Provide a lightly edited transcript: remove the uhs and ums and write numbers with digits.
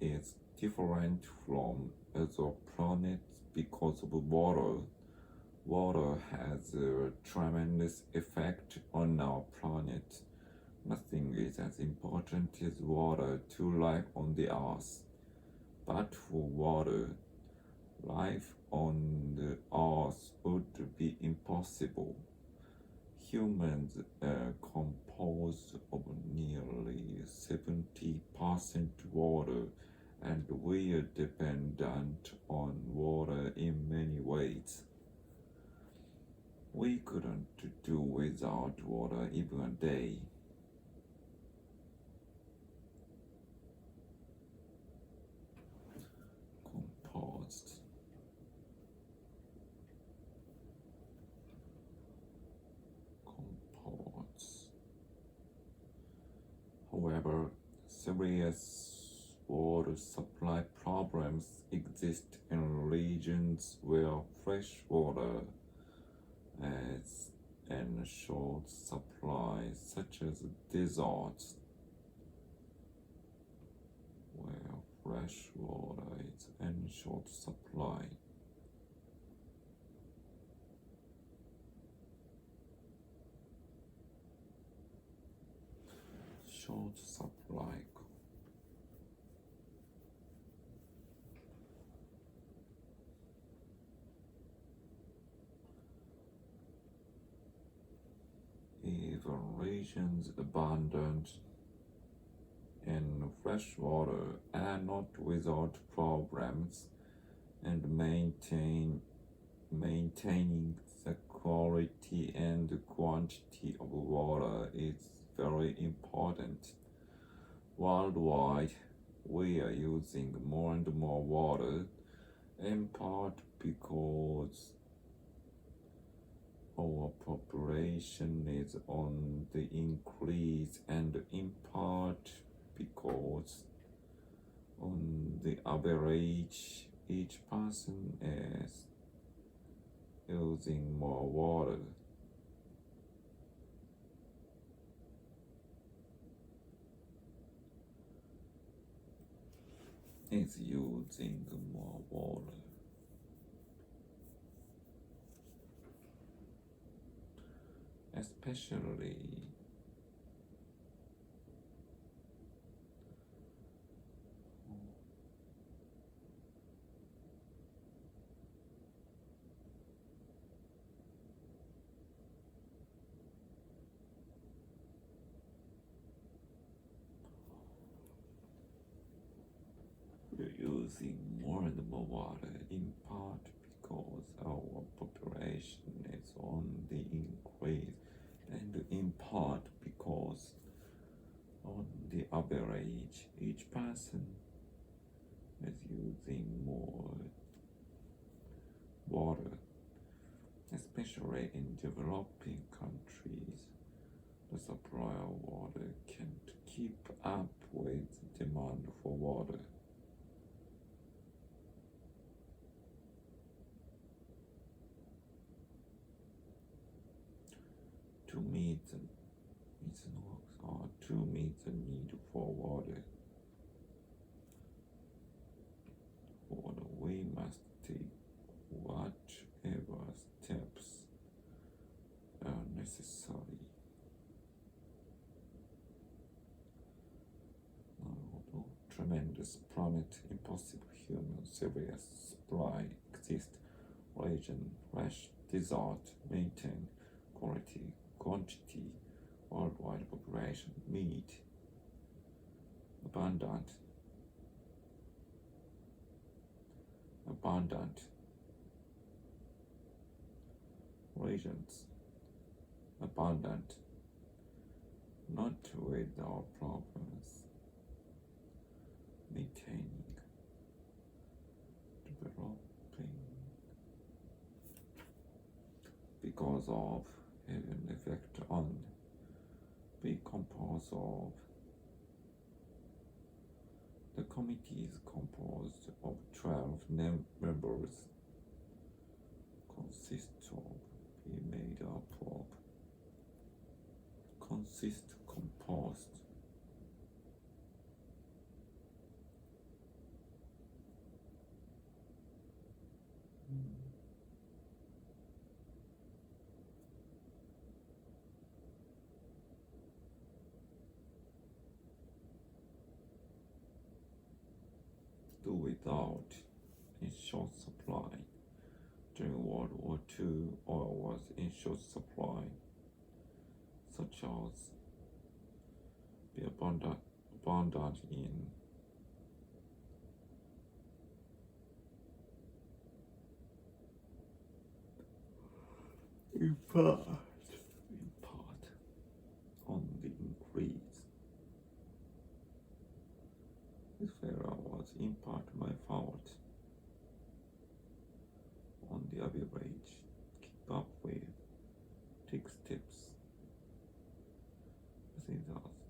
is different from other planets because of water. Water has a tremendous effect on our planet. Nothing is as important as water to life on the earth. But for water, life on the earth would be impossible. Humans are composed of nearly 70% water, and we are dependent on water in many ways. We couldn't do without water even a day. Composed. However, serious water supply problems exist in regions where fresh water is in short supply, such as deserts, where fresh water is in short supply. Short supply. Even regions abundant in fresh water are not without problems, and maintaining the quality and quantity of water is very important. Worldwide, we are using more and more water, in part because our population is on the increase, and in part because on the average each person is using more water. Is using more water. Especially we're using more and more water, in part because our population is on the increase, and in part because on the average each person is using more water, especially in developing countries. The supply of water can't keep up with the demand for water. To meet the need for water, we must take whatever steps are necessary. Tremendous planet, impossible human, serious supply exist, region, fresh, desert, maintain, quality, quantity, worldwide population, meet, abundant, regions, abundant, not without problems, maintaining, developing, because of an effect on, be composed of. The committee is composed of 12 members, composed do without in short supply. During World War II, oil was in short supply, such as be abundant in part on the increase. This failure was in part my fault. On the average, keep up with, take steps. I think that's